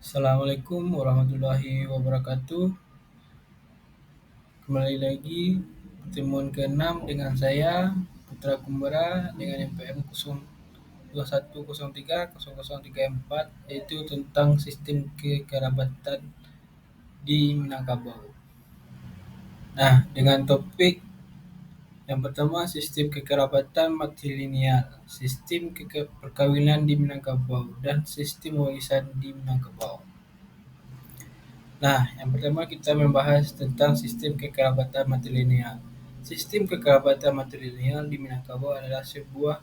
Assalamualaikum warahmatullahi wabarakatuh. Kembali lagi pertemuan ke-6 dengan saya Putra Kumbara dengan NPM 0210303034 yaitu tentang sistem kekerabatan di Minangkabau. Nah, dengan topik yang pertama sistem kekerabatan matrilineal, sistem perkawinan di Minangkabau dan sistem warisan di Minangkabau. Nah, yang pertama kita membahas tentang sistem kekerabatan matrilineal. Sistem kekerabatan matrilineal di Minangkabau adalah sebuah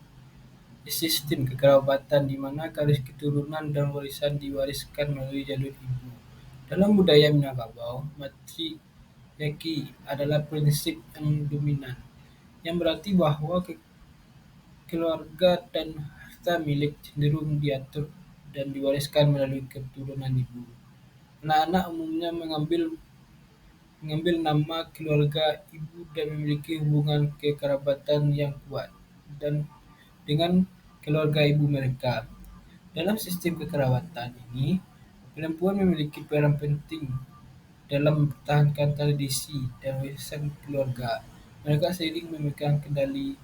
sistem kekerabatan di mana garis keturunan dan warisan diwariskan melalui jalur ibu. Dalam budaya Minangkabau, matriarki adalah prinsip yang dominan, yang berarti bahwa keluarga dan harta milik cenderung diatur dan diwariskan melalui keturunan ibu. Anak-anak umumnya mengambil nama keluarga ibu dan memiliki hubungan kekerabatan yang kuat dan dengan keluarga ibu mereka. Dalam sistem kekerabatan ini, perempuan memiliki peran penting dalam mempertahankan tradisi dan warisan keluarga. Mereka sering memegang kendali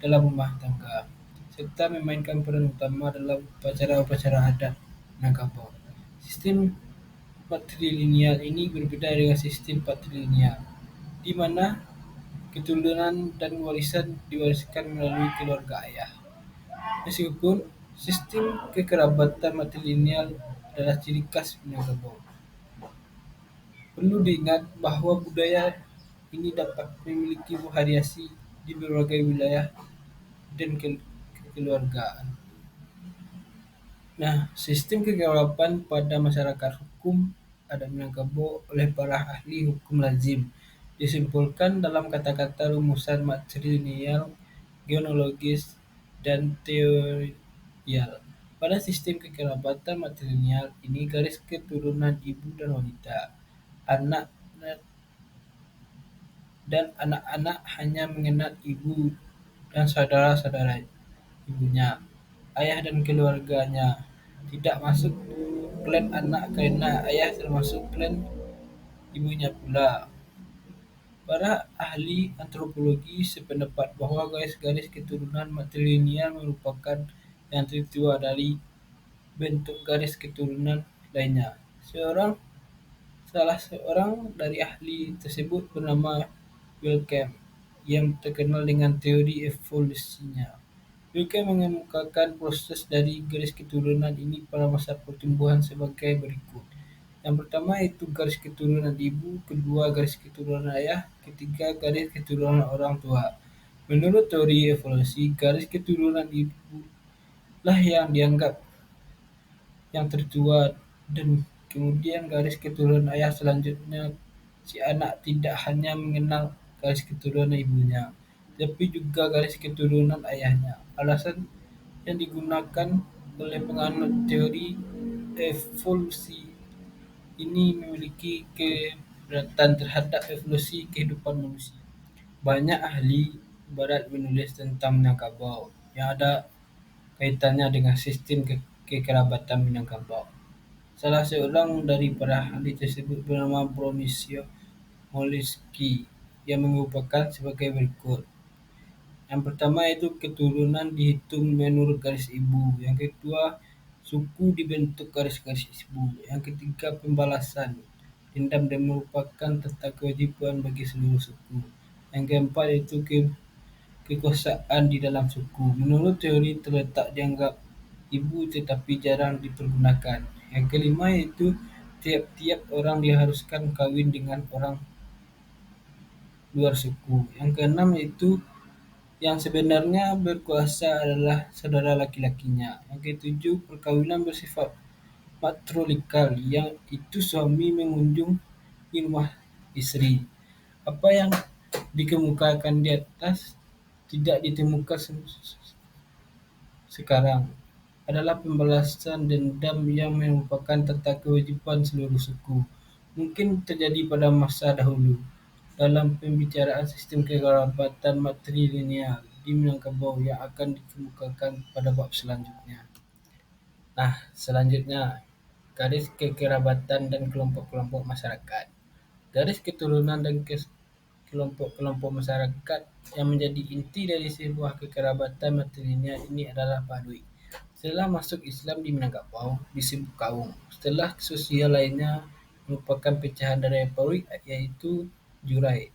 dalam rumah tangga, serta memainkan peran utama dalam upacara-upacara adat Minangkabau. Sistem matrilineal ini berbeda dengan sistem patrilineal, di mana keturunan dan warisan diwariskan melalui keluarga ayah. Meskipun sistem kekerabatan matrilineal adalah ciri khas Minangkabau, perlu diingat bahwa budaya ini dapat memiliki variasi di berbagai wilayah dan kekeluargaan. Nah, sistem kekerabatan pada masyarakat hukum adat Minangkabau oleh para ahli hukum lazim disimpulkan dalam kata-kata rumusan matrilineal, genealogis, dan teorial. Pada sistem kekerabatan matrilineal ini garis keturunan ibu dan wanita, anak dan anak-anak hanya mengenal ibu dan saudara-saudara ibunya. Ayah dan keluarganya tidak masuk klan anak karena ayah termasuk klan ibunya pula. Para ahli antropologi sependapat bahwa garis-garis keturunan matrilineal merupakan yang tertua dari bentuk garis keturunan lainnya. Salah seorang dari ahli tersebut bernama Wilhelm yang terkenal dengan teori evolusinya. Wilhelm mengemukakan proses dari garis keturunan ini pada masa pertumbuhan sebagai berikut. Yang pertama itu garis keturunan ibu, kedua garis keturunan ayah, ketiga garis keturunan orang tua. Menurut teori evolusi, garis keturunan ibu lah yang dianggap yang tertua dan kemudian garis keturunan ayah selanjutnya. Si anak tidak hanya mengenal garis keturunan ibunya, tapi juga garis keturunan ayahnya. Alasan yang digunakan oleh penganut teori evolusi ini memiliki keberatan terhadap evolusi kehidupan manusia. Banyak ahli barat menulis tentang Minangkabau yang ada kaitannya dengan sistem kekerabatan Minangkabau. Salah seorang dari para ahli tersebut bernama Bronisław Molesky yang mengupakan sebagai berikut. Yang pertama itu keturunan dihitung menurut garis ibu. Yang kedua, suku dibentuk garis-garis ibu. Yang ketiga, pembalasan dendam dan merupakan tata kewajiban bagi seluruh suku. Yang keempat itu kekuasaan di dalam suku. Menurut teori terletak dianggap ibu tetapi jarang dipergunakan. Yang kelima yaitu tiap-tiap orang diharuskan kawin dengan orang luar suku. Yang keenam yaitu yang sebenarnya berkuasa adalah saudara laki-lakinya. Yang ketujuh, perkawinan bersifat matrilikal, yang itu suami mengunjungi rumah istri. Apa yang dikemukakan di atas tidak ditemukan sekarang adalah pembalasan dendam yang merupakan tata kewajiban seluruh suku. Mungkin terjadi pada masa dahulu dalam pembicaraan sistem kekerabatan matrilineal di Minangkabau yang akan dikemukakan pada bab selanjutnya. Nah, selanjutnya garis kekerabatan dan kelompok-kelompok masyarakat. Garis keturunan dan kelompok-kelompok masyarakat yang menjadi inti dari sebuah kekerabatan matrilineal ini adalah Baduy. Setelah masuk Islam di Minangkabau, disebut kaum. Setelah sosial lainnya merupakan pecahan dari Baduy, yaitu Jurai.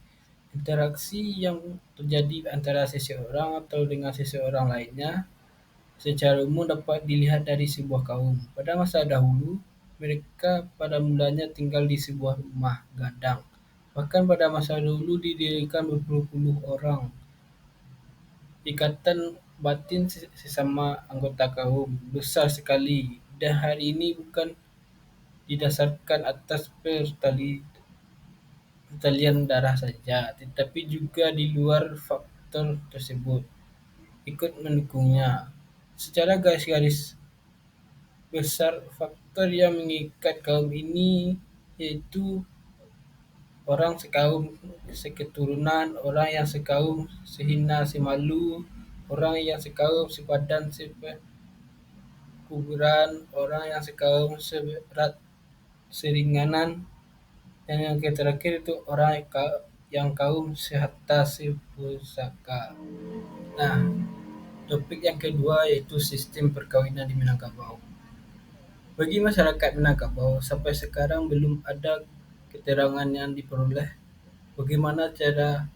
Interaksi yang terjadi antara seseorang atau dengan seseorang lainnya secara umum dapat dilihat dari sebuah kaum. Pada masa dahulu, mereka pada mulanya tinggal di sebuah rumah gadang. Bahkan pada masa dahulu didirikan berpuluh-puluh orang. Ikatan batin sesama anggota kaum besar sekali dan hari ini bukan didasarkan atas pertalian darah saja, tetapi juga di luar faktor tersebut ikut mendukungnya. Secara garis-garis besar faktor yang mengikat kaum ini yaitu orang sekaum seketurunan, orang yang sekaum sehina semalu, orang yang sekaum sepadan sekuburan, orang yang sekaum seberat seringanan, dan yang terakhir itu orang yang kaum sehatta sepusaka. Nah, topik yang kedua yaitu sistem perkawinan di Minangkabau. Bagi masyarakat Minangkabau, sampai sekarang belum ada keterangan yang diperoleh bagaimana cara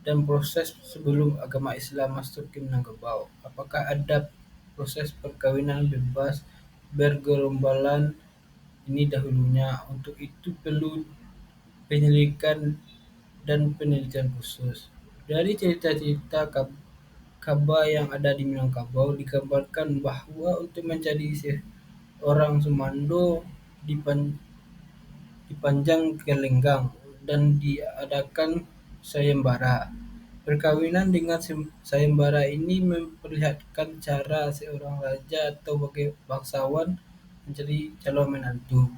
dan proses sebelum agama Islam masuk ke Minangkabau. Apakah ada proses perkawinan bebas bergerombolan ini dahulunya? Untuk itu perlu penyelidikan dan penelitian khusus. Dari cerita-cerita kabar yang ada di Minangkabau digambarkan bahwa untuk mencari seorang Sumando dipan- dipanjang ke Lenggang dan diadakan sayembara. Perkawinan dengan sayembara ini memperlihatkan cara seorang raja atau bangsawan mencari calon menantu.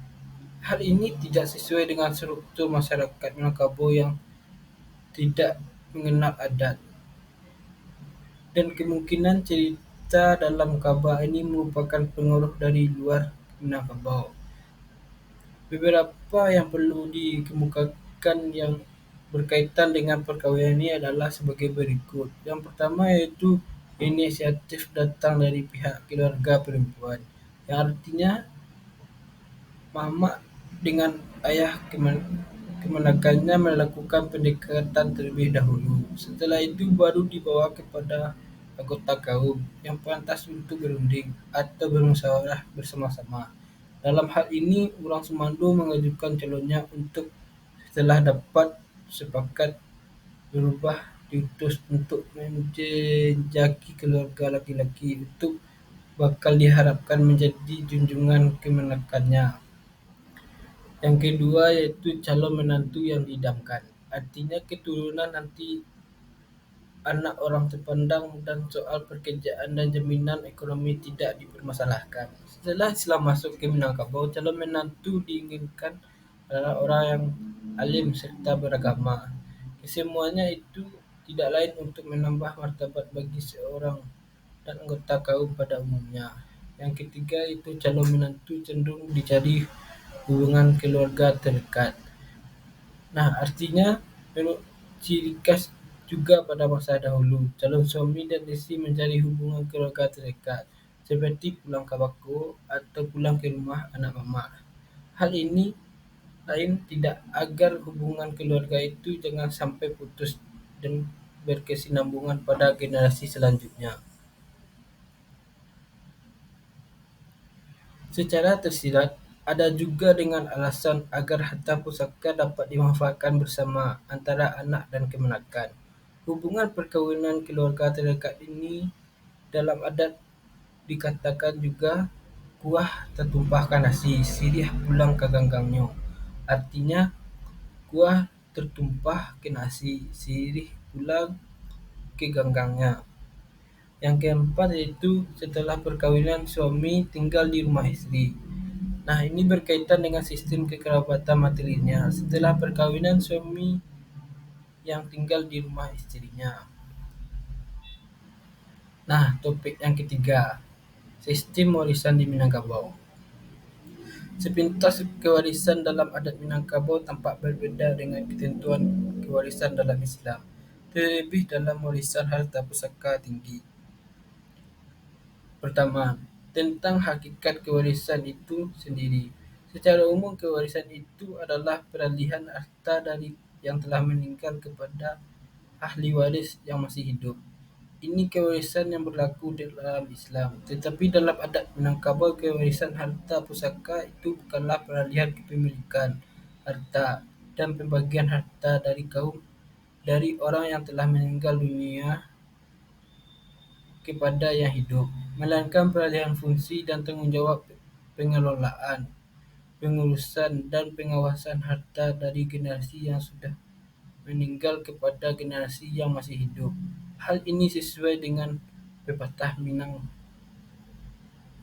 Hal ini tidak sesuai dengan struktur masyarakat Minangkabau yang tidak mengenal adat, dan kemungkinan cerita dalam kabar ini merupakan pengaruh dari luar Minangkabau. Beberapa yang perlu dikemukakan yang berkaitan dengan perkawinan ini adalah sebagai berikut. Yang pertama yaitu inisiatif datang dari pihak keluarga perempuan, yang artinya mama dengan ayah kemenakannya melakukan pendekatan terlebih dahulu. Setelah itu baru dibawa kepada anggota kaum yang pantas untuk berunding atau bermusyawarah bersama-sama. Dalam hal ini, orang Sumando mengajukan calonnya untuk setelah dapat sepakat berubah diutus untuk menjejaki keluarga laki-laki untuk bakal diharapkan menjadi junjungan kemenakannya. Yang kedua yaitu calon menantu yang diidamkan. Artinya keturunan nanti anak orang terpandang dan soal pekerjaan dan jaminan ekonomi tidak dipermasalahkan. Setelah Islam masuk ke Minangkabau, calon menantu diinginkan adalah orang yang alim serta beragama. Kesemuanya itu tidak lain untuk menambah martabat bagi seorang dan anggota kaum pada umumnya. Yang ketiga itu calon menantu cenderung dicari hubungan keluarga terdekat. Nah, artinya menurut ciri khas juga pada masa dahulu, calon suami dan istri mencari hubungan keluarga terdekat, seperti pulang ke bako atau pulang ke rumah anak mama. Hal ini lain tidak agar hubungan keluarga itu jangan sampai putus dan berkesinambungan pada generasi selanjutnya. Secara tersirat, ada juga dengan alasan agar harta pusaka dapat dimanfaatkan bersama antara anak dan kemenakan. Hubungan perkawinan keluarga terdekat ini dalam adat dikatakan juga kuah tertumpahkan nasi, sirih pulang ke ganggangnya. Artinya kuah tertumpah ke nasi, sirih pulang ke ganggangnya. Yang keempat yaitu setelah perkawinan suami tinggal di rumah istri. Nah, ini berkaitan dengan sistem kekerabatan matrilineal. Setelah perkawinan, suami yang tinggal di rumah istrinya. Nah, topik yang ketiga, sistem warisan di Minangkabau. Sepintas kewarisan dalam adat Minangkabau tampak berbeda dengan ketentuan kewarisan dalam Islam, terlebih dalam warisan harta pusaka tinggi. Pertama, tentang hakikat kewarisan itu sendiri. Secara umum, kewarisan itu adalah peralihan harta dari yang telah meninggal kepada ahli waris yang masih hidup. Ini kewarisan yang berlaku dalam Islam. Tetapi dalam adat Minangkabau, kewarisan harta pusaka itu bukanlah peralihan kepemilikan harta dan pembagian harta dari orang yang telah meninggal dunia kepada yang hidup, melainkan peralihan fungsi dan tanggung jawab pengelolaan, pengurusan, dan pengawasan harta dari generasi yang sudah meninggal kepada generasi yang masih hidup. Hal ini sesuai dengan pepatah Minang,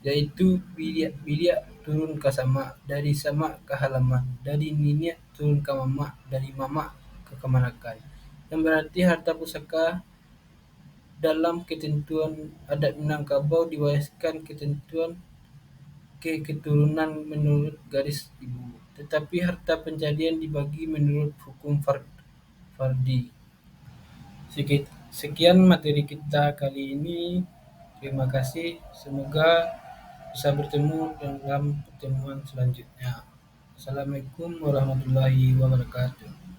yaitu biliak turun ke sama, dari sama ke halaman, dari nenek turun ke mamak, dari mamak ke kemanakan. Yang berarti harta pusaka dalam ketentuan adat Minangkabau diwariskan ketentuan ke keturunan menurut garis ibu, tetapi harta pencarian dibagi menurut hukum fardi. Sekian materi kita kali ini. Terima kasih. Semoga bisa bertemu dalam pertemuan selanjutnya. Assalamualaikum warahmatullahi wabarakatuh.